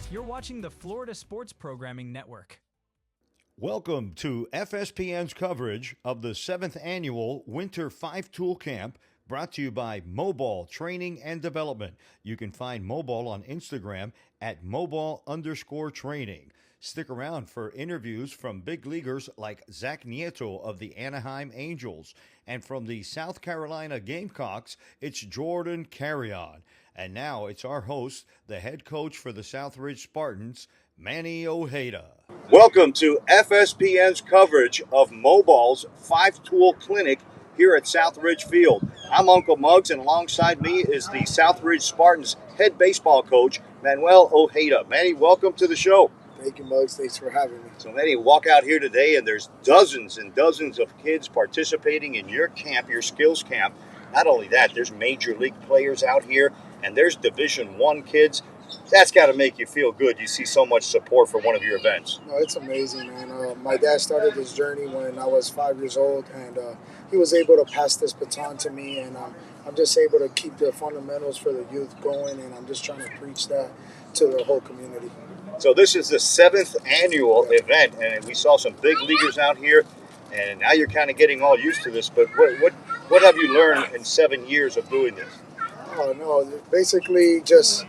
You're watching the Florida Sports Programming Network. Welcome to FSPN's coverage of the 7th Annual Winter 5-Tool Camp, brought to you by MOEBALL Training and Development. You can find MOEBALL on Instagram at MOEBALL_training. Stick around for interviews from big leaguers like Zack Neto of the Anaheim Angels. And from the South Carolina Gamecocks, it's Jordan Carrion. And now it's our host, the head coach for the Southridge Spartans, Manny Ojeda. Welcome to FSPN's coverage of MOEBALL's 5-Tool Clinic here at Southridge Field. I'm Uncle Muggs, and alongside me is the Southridge Spartans head baseball coach, Manny Ojeda. Manny, welcome to the show. Thank you, Muggs. Thanks for having me. So, Manny, walk out here today, and there's dozens and dozens of kids participating in your camp, your skills camp. Not only that, there's major league players out here, and there's Division I kids. That's got to make you feel good. You see so much support for one of your events. No, it's amazing, man. My dad started this journey when I was 5 years old, and he was able to pass this baton to me, and I'm just able to keep the fundamentals for the youth going, and I'm just trying to preach that to the whole community. So this is the 7th annual event, and we saw some big leaguers out here, and now you're kind of getting all used to this, but what have you learned in 7 years of doing this? Oh, no, basically just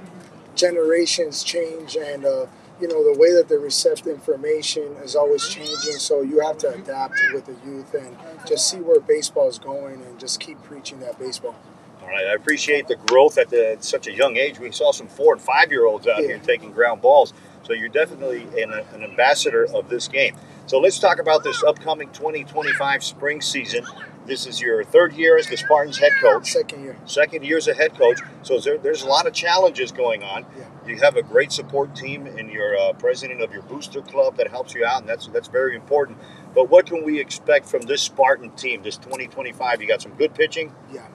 generations change, and the way that they receive information is always changing, so you have to adapt with the youth and just see where baseball is going and just keep preaching that baseball. All right, I appreciate the growth at such a young age. We saw some 4- and 5-year-olds out here taking ground balls, so you're definitely an ambassador of this game. So let's talk about this upcoming 2025 spring season. This is your third year as the Spartans head coach. Second year. Second year as a head coach. So there's a lot of challenges going on. Yeah. You have a great support team and you're president of your booster club that helps you out, and that's very important. But what can we expect from this Spartan team, this 2025? You got some good pitching? Yeah.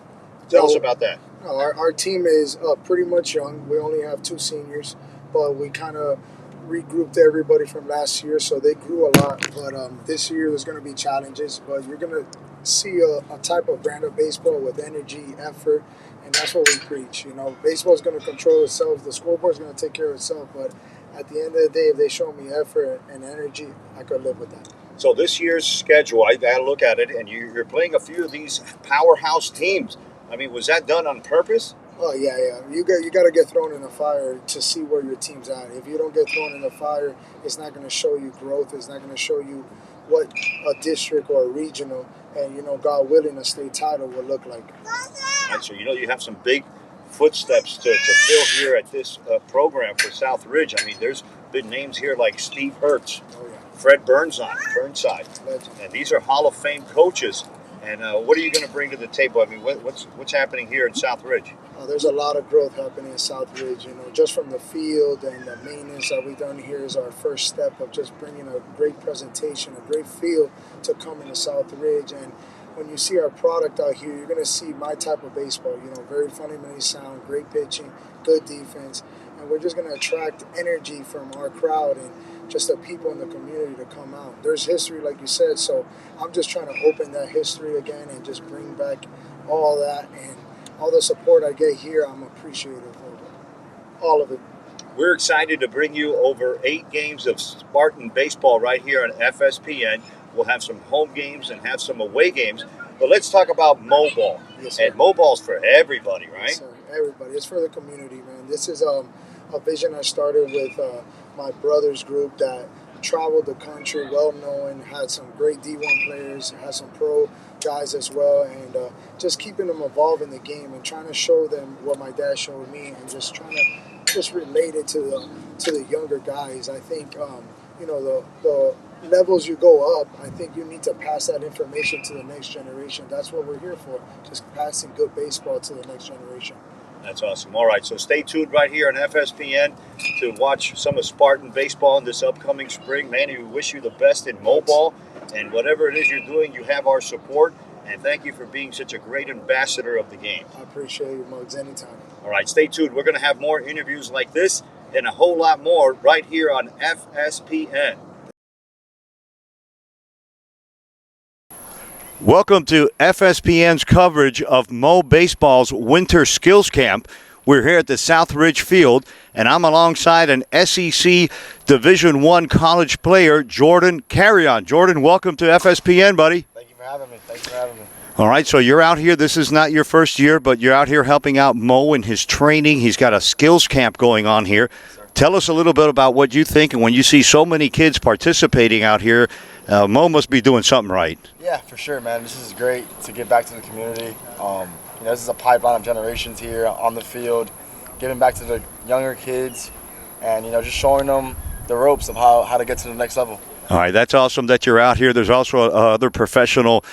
Tell us about that. No, our team is pretty much young. We only have 2 seniors, but we kind of regrouped everybody from last year, so they grew a lot. But this year there's going to be challenges, but you're going to see a type of brand of baseball with energy, effort, and that's what we preach. Baseball is going to control itself. The scoreboard is going to take care of itself, but at the end of the day, if they show me effort and energy, I could live with that. So this year's schedule, I got to look at it, and you're playing a few of these powerhouse teams. I mean, was that done on purpose? Oh, yeah. You got to get thrown in the fire to see where your team's at. If you don't get thrown in the fire, it's not going to show you growth. It's not going to show you what a district or a regional and, God willing, a state title will look like. All right, so you have some big footsteps to fill here at this program for Southridge. I mean, there's big names here like Steve Hertz, Fred Burnside, and these are Hall of Fame coaches. And what are you going to bring to the table? I mean, what's happening here in Southridge? There's a lot of growth happening in Southridge. Just from the field and the maintenance that we've done here is our first step of just bringing a great presentation, a great feel to come into Southridge. And when you see our product out here, you're going to see my type of baseball. Very fundamentally sound, great pitching, good defense, and we're just going to attract energy from our crowd and just the people in the community to come out. There's history, like you said, so I'm just trying to open that history again and just bring back all that, and all the support I get here, I'm appreciative of all of it. We're excited to bring you over 8 games of Spartan baseball right here on FSPN. We'll have some home games and have some away games, but let's talk about MOEBALL. Yes, sir. And MOEBALL's for everybody, right? Yes, sir. Everybody. It's for the community, man. This is a vision I started with my brother's group that traveled the country, well-known, had some great D1 players, had some pro guys as well, and just keeping them involved in the game and trying to show them what my dad showed me and just trying to just relate it to the younger guys. I think, the levels you go up, I think you need to pass that information to the next generation. That's what we're here for, just passing good baseball to the next generation. That's awesome. All right, so stay tuned right here on FSPN to watch some of Spartan baseball in this upcoming spring. Manny, we wish you the best in MOEBALL, and whatever it is you're doing, you have our support, and thank you for being such a great ambassador of the game. I appreciate you, Muggs, anytime. All right, stay tuned. We're going to have more interviews like this and a whole lot more right here on FSPN. Welcome to FSPN's coverage of MOEBALL's Winter Skills Camp. We're here at the Southridge Field, and I'm alongside an SEC Division I college player, Jordan Carrion. Jordan, welcome to FSPN, buddy. Thank you for having me. All right, so you're out here. This is not your first year, but you're out here helping out Mo in his training. He's got a skills camp going on here. Tell us a little bit about what you think, and when you see so many kids participating out here, Mo must be doing something right. Yeah, for sure, man. This is great to give back to the community. This is a pipeline of generations here on the field, giving back to the younger kids, and just showing them the ropes of how to get to the next level. All right, that's awesome that you're out here. There's also other professional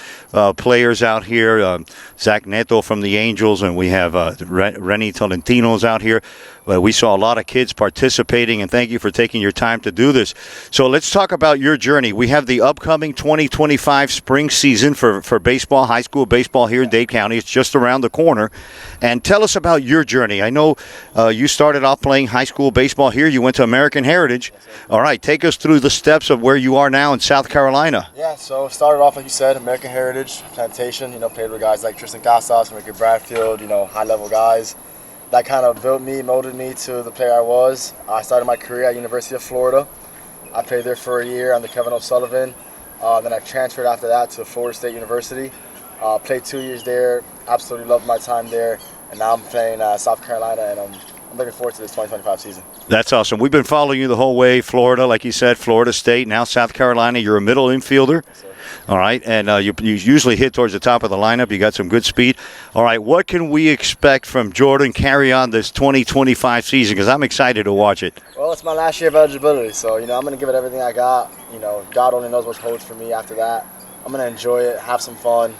players out here. Zack Neto from the Angels, and we have Renny Tolentino's out here. We saw a lot of kids participating, and thank you for taking your time to do this. So let's talk about your journey. We have the upcoming 2025 spring season for baseball, high school baseball here in Dade County. It's just around the corner. And tell us about your journey. I know you started off playing high school baseball here. You went to American Heritage. All right, take us through the steps of where you are now in South Carolina. Yeah, so started off, like you said, American Heritage, Plantation, played with guys like Tristan Casas, Ricky Bradfield, high-level guys. That kind of built me, molded me to the player I was. I started my career at University of Florida. I played there for a year under Kevin O'Sullivan. Then I transferred after that to Florida State University. Played 2 years there, absolutely loved my time there. And now I'm playing South Carolina, and I'm looking forward to this 2025 season. That's awesome. We've been following you the whole way. Florida, like you said, Florida State, now South Carolina. You're a middle infielder. Yes, all right, and you usually hit towards the top of the lineup. You got some good speed. All right, what can we expect from Jordan Carrion this 2025 season? Because I'm excited to watch it. Well, it's my last year of eligibility, so I'm going to give it everything I got. God only knows what holds for me after that. I'm going to enjoy it, have some fun,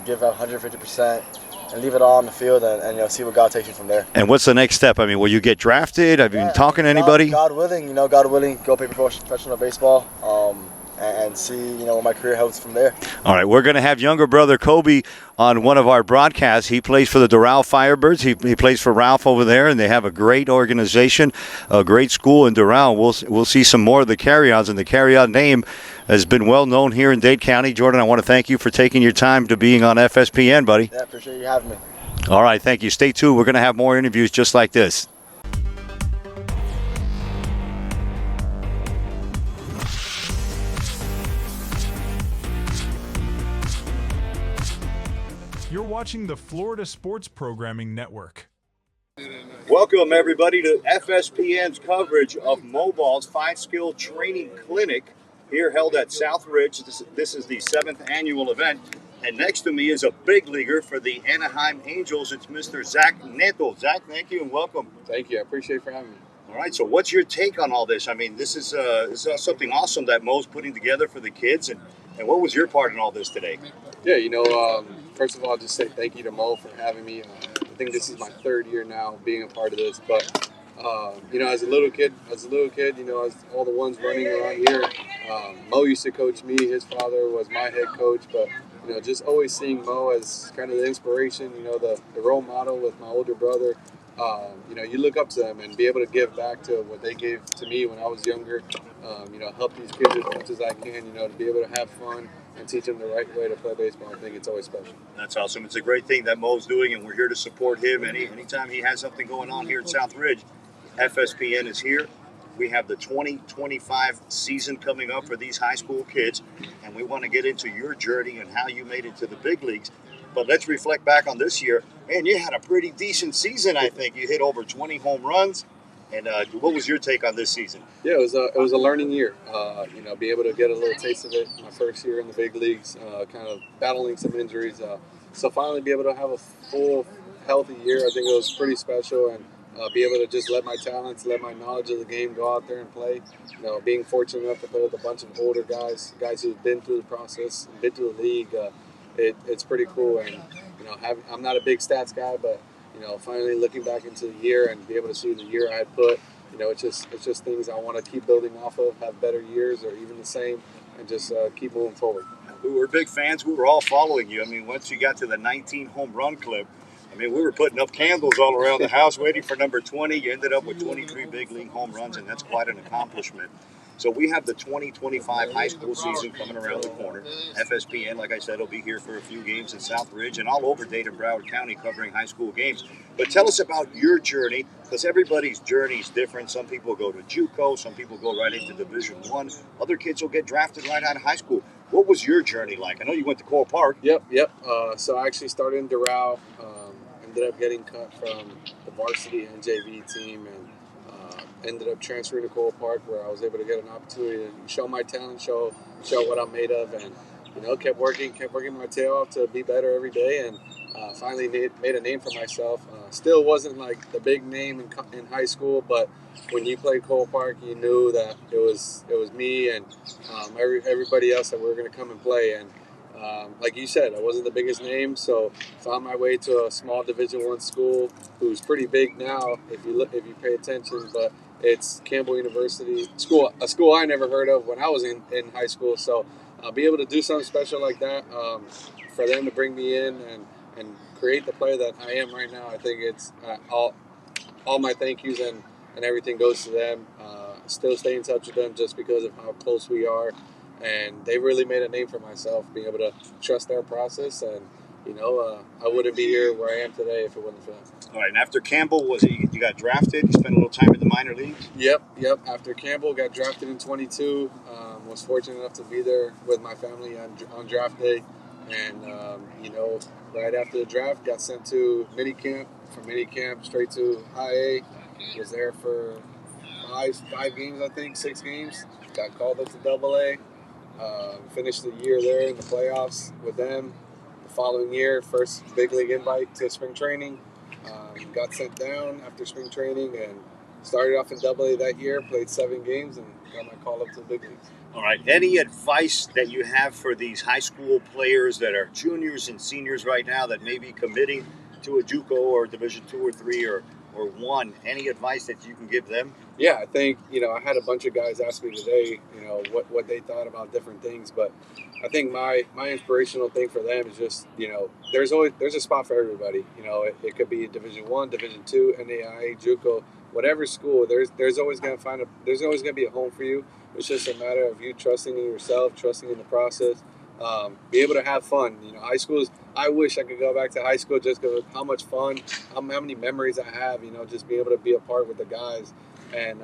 give 150%. And leave it all on the field and see what God takes you from there. And what's the next step? I mean, will you get drafted? Have you been talking to anybody? God willing, God willing, go play professional baseball and see, what my career holds from there. All right, we're going to have younger brother Kobe on one of our broadcasts. He plays for the Doral Firebirds. He plays for Ralph over there, and they have a great organization, a great school in Doral. We'll see some more of the Carrions, and the Carrion name has been well known here in Dade County. Jordan, I want to thank you for taking your time to being on FSPN, buddy. Yeah, appreciate you having me. All right, thank you. Stay tuned. We're going to have more interviews just like this. You're watching the Florida Sports Programming Network. Welcome, everybody, to FSPN's coverage of MOEBALL's 5-Skill Training Clinic here held at Southridge. This is the 7th annual event. And next to me is a big leaguer for the Anaheim Angels. It's Mr. Zack Neto. Zack, thank you and welcome. Thank you. I appreciate it for having me. All right, so what's your take on all this? I mean, this is something awesome that Mo's putting together for the kids. And what was your part in all this today? Yeah, first of all, just say thank you to Mo for having me. I think this is my 3rd year now being a part of this. But, as a little kid, as all the ones running around here, Mo used to coach me. His father was my head coach. But, just always seeing Mo as kind of the inspiration, the role model with my older brother. You look up to them and be able to give back to what they gave to me when I was younger. Help these kids as much as I can, to be able to have fun and teach them the right way to play baseball. I think it's always special. That's awesome. It's a great thing that Mo's doing, and we're here to support him. Anytime he has something going on here at Southridge, FSPN is here. We have the 2025 season coming up for these high school kids, and we want to get into your journey and how you made it to the big leagues. But let's reflect back on this year. Man, you had a pretty decent season, I think. You hit over 20 home runs. And what was your take on this season? Yeah, it was a learning year. Be able to get a little taste of it my first year in the big leagues, kind of battling some injuries. So finally be able to have a full, healthy year, I think it was pretty special. And be able to just let my talents, let my knowledge of the game go out there and play. Being fortunate enough to play with a bunch of older guys who've been through the process, been through the league, it's pretty cool. And I'm not a big stats guy, but finally looking back into the year and be able to see the year I had put, it's just things I want to keep building off of, have better years or even the same, and just keep moving forward. We were big fans. We were all following you. I mean, once you got to the 19 home run clip, we were putting up candles all around the house waiting for number 20. You ended up with 23 big league home runs, and that's quite an accomplishment. So we have the 2025 high school season coming around the corner. FSPN, like I said, will be here for a few games in Southridge and all over Dade and Broward County covering high school games. But tell us about your journey, because everybody's journey is different. Some people go to JUCO, some people go right into Division I. Other kids will get drafted right out of high school. What was your journey like? I know you went to Cole Park. Yep. So I actually started in Doral, ended up getting cut from the varsity and JV team, and ended up transferring to Cole Park, where I was able to get an opportunity to show my talent, show what I'm made of, and kept working my tail off to be better every day, and finally made a name for myself. Still wasn't like the big name in high school, but when you played Cole Park, you knew that it was me and everybody else that we were going to come and play. And like you said, I wasn't the biggest name, so found my way to a small Division I school, who's pretty big now if you pay attention. But it's Campbell University school, a school I never heard of when I was in high school. So be able to do something special like that, for them to bring me in and create the player that I am right now, I think it's all my thank yous and everything goes to them. Still stay in touch with them just because of how close we are, and they really made a name for myself, being able to trust their process. And I wouldn't be here where I am today if it wasn't for them. All right, and after Campbell, was it you got drafted? You spent a little time in the minor leagues? Yep. After Campbell, got drafted in 22. Was fortunate enough to be there with my family on draft day. And, right after the draft, got sent to minicamp. From minicamp straight to high A. Was there for five games, I think, 6 games. Got called up to double A. Finished the year there in the playoffs with them. The following year, first big league invite to spring training. Got sent down after spring training and started off in double A that year, played 7 games, and got my call up to the big leagues. All right. Any advice that you have for these high school players that are juniors and seniors right now that may be committing to a JUCO or Division II or III or one? Any advice that you can give them? Yeah, I think, I had a bunch of guys ask me today, what they thought about different things, but I think my inspirational thing for them is just, there's a spot for everybody. It could be Division I, Division II, NAIA, JUCO, whatever school. There's always going to be a home for you. It's just a matter of you trusting in yourself, trusting in the process, be able to have fun. High schools. I wish I could go back to high school just because of how much fun, how many memories I have. Just be able to be a part with the guys, and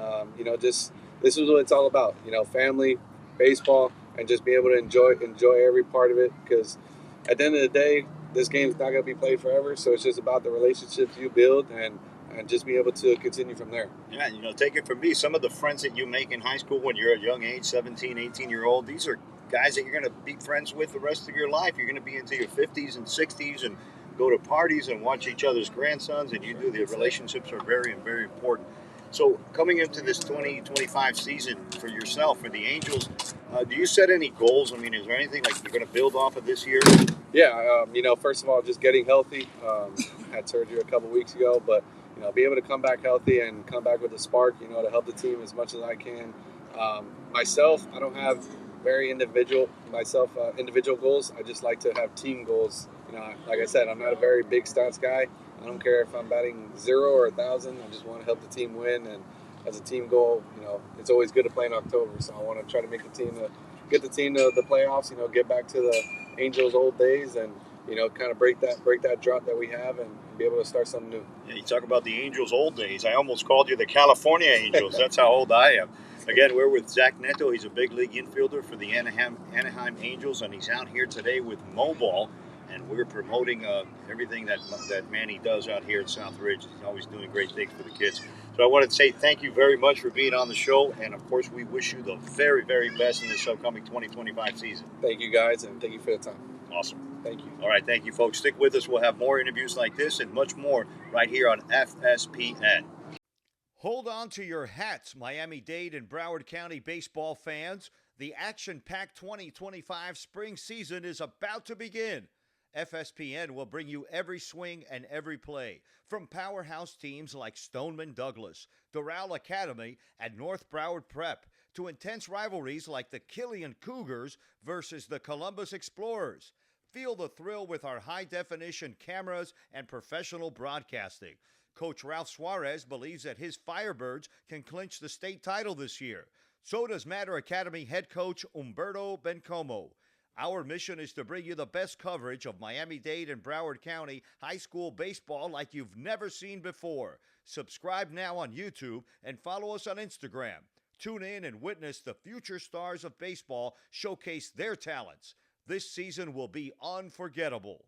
just this is what it's all about. Family, baseball, and just be able to enjoy every part of it. Because at the end of the day, this game's not going to be played forever. So it's just about the relationships you build and just be able to continue from there. Yeah, take it from me. Some of the friends that you make in high school when you're a young age, 17, 18-year-old, these are guys that you're going to be friends with the rest of your life. You're going to be into your 50s and 60s and go to parties and watch each other's grandsons, and the relationships are very, very important. So coming into this 2025 season for yourself, for the Angels, do you set any goals? I mean, is there anything like you're going to build off of this year? Yeah, first of all, just getting healthy. Had surgery a couple weeks ago, but be able to come back healthy and come back with a spark, to help the team as much as I can. Myself, I don't have very individual goals. I just like to have team goals. Like I said, I'm not a very big stats guy. I don't care if I'm batting 0 or 1,000. I just want to help the team win. And as a team goal, it's always good to play in October. So I want to try to make get the team to the playoffs. Get back to the Angels' old days and kind of break that drought that we have and be able to start something new. Yeah, you talk about the Angels' old days. I almost called you the California Angels. That's how old I am. Again, we're with Zack Neto. He's a big league infielder for the Anaheim Angels, and he's out here today with MOEBALL, and we're promoting everything that Manny does out here at Southridge. He's always doing great things for the kids. So I wanted to say thank you very much for being on the show, and of course, we wish you the very, very best in this upcoming 2025 season. Thank you, guys, and thank you for the time. Awesome. Thank you. All right, thank you, folks. Stick with us. We'll have more interviews like this and much more right here on FSPN. Hold on to your hats, Miami-Dade and Broward County baseball fans. The action-packed 2025 spring season is about to begin. FSPN will bring you every swing and every play, from powerhouse teams like Stoneman Douglas, Doral Academy, and North Broward Prep, to intense rivalries like the Killian Cougars versus the Columbus Explorers. Feel the thrill with our high-definition cameras and professional broadcasting. Coach Ralph Suarez believes that his Firebirds can clinch the state title this year. So does Matter Academy head coach Humberto Bencomo. Our mission is to bring you the best coverage of Miami-Dade and Broward County high school baseball like you've never seen before. Subscribe now on YouTube and follow us on Instagram. Tune in and witness the future stars of baseball showcase their talents. This season will be unforgettable.